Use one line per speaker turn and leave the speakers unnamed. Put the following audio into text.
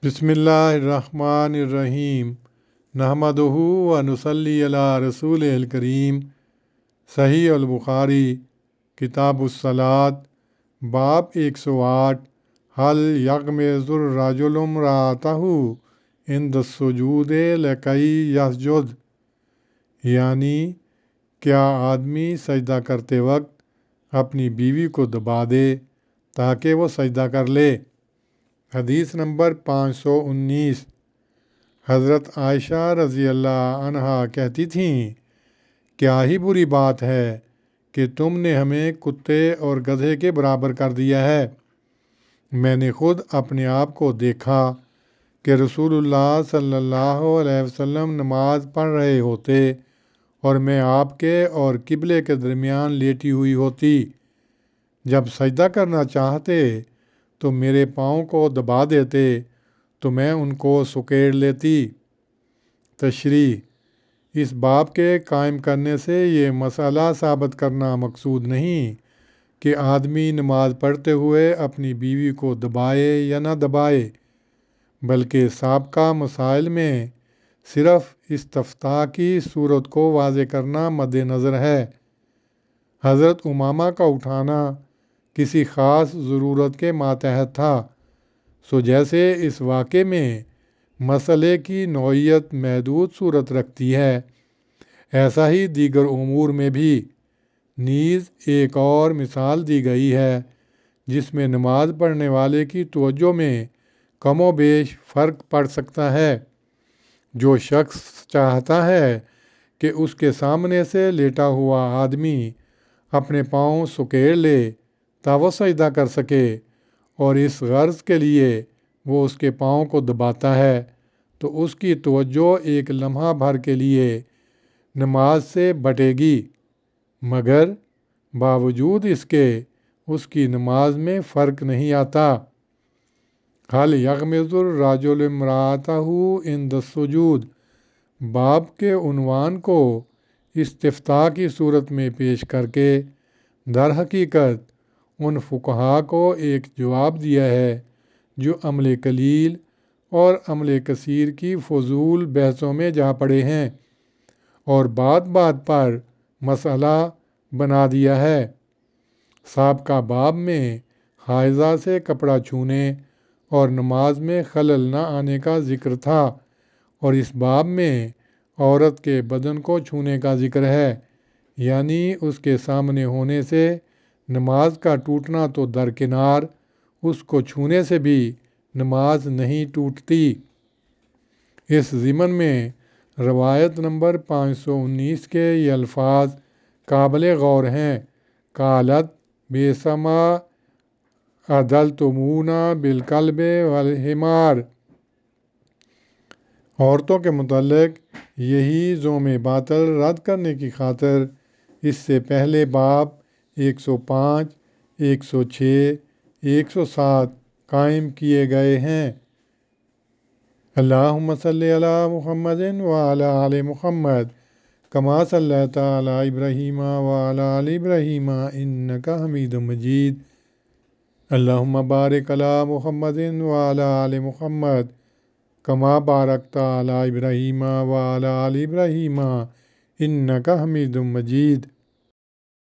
بسم اللہ الرحمن الرحیم نحمدہ و نصلی علی رسول الکریم۔ صحیح البخاری کتاب الصلاۃ باب 108 حل یغمز الرجل امرأتہ عند السجود لکی یسجد، یعنی کیا آدمی سجدہ کرتے وقت اپنی بیوی کو دبا دے تاکہ وہ سجدہ کر لے۔ حدیث نمبر 519۔ حضرت عائشہ رضی اللہ عنہا کہتی تھیں، کیا ہی بری بات ہے کہ تم نے ہمیں کتے اور گدھے کے برابر کر دیا ہے۔ میں نے خود اپنے آپ کو دیکھا کہ رسول اللہ صلی اللہ علیہ وسلم نماز پڑھ رہے ہوتے اور میں آپ کے اور قبلے کے درمیان لیٹی ہوئی ہوتی۔ جب سجدہ کرنا چاہتے تو میرے پاؤں کو دبا دیتے تو میں ان کو سکیڑ لیتی۔ تشریح: اس باب کے قائم کرنے سے یہ مسئلہ ثابت کرنا مقصود نہیں کہ آدمی نماز پڑھتے ہوئے اپنی بیوی کو دبائے یا نہ دبائے، بلکہ سابقہ مسائل میں صرف استفتاء کی صورت کو واضح کرنا مد نظر ہے۔ حضرت امامہ کا اٹھانا کسی خاص ضرورت کے ماتحت تھا، سو جیسے اس واقعے میں مسئلے کی نوعیت محدود صورت رکھتی ہے، ایسا ہی دیگر امور میں بھی۔ نیز ایک اور مثال دی گئی ہے جس میں نماز پڑھنے والے کی توجہ میں کم و بیش فرق پڑ سکتا ہے۔ جو شخص چاہتا ہے کہ اس کے سامنے سے لیٹا ہوا آدمی اپنے پاؤں سکیڑ لے تا وہ سجدہ کر سکے، اور اس غرض کے لیے وہ اس کے پاؤں کو دباتا ہے، تو اس کی توجہ ایک لمحہ بھر کے لیے نماز سے بٹے گی، مگر باوجود اس کے اس کی نماز میں فرق نہیں آتا۔ حل یغمز الرجل امرأتہ عند السجود باب کے عنوان کو استفتاء کی صورت میں پیش کر کے در حقیقت ان فقہا کو ایک جواب دیا ہے جو عمل قلیل اور عمل کثیر کی فضول بحثوں میں جا پڑے ہیں اور بات بات پر مسئلہ بنا دیا ہے۔ سابقہ باب میں حائضہ سے کپڑا چھونے اور نماز میں خلل نہ آنے کا ذکر تھا، اور اس باب میں عورت کے بدن کو چھونے کا ذکر ہے، یعنی اس کے سامنے ہونے سے نماز کا ٹوٹنا تو درکنار، اس کو چھونے سے بھی نماز نہیں ٹوٹتی۔ اس ضمن میں روایت نمبر 519 کے یہ الفاظ قابل غور ہیں۔ قالت بیسما عدلتمونا بالکلب والحمار۔ عورتوں کے متعلق یہی ذم باطل رد کرنے کی خاطر اس سے پہلے باب 105، 106، 107 قائم کیے گئے ہیں۔ اللہم صلی علی محمد وعلی آل محمد کما صلیت علی ابراہیم وعلی آل ابراہیم انک حمید مجید۔ اللہم بارک علی محمد وعلی آل محمد کما بارکت علی ابراہیم وعلی آل ابراہیم انک حمید مجید۔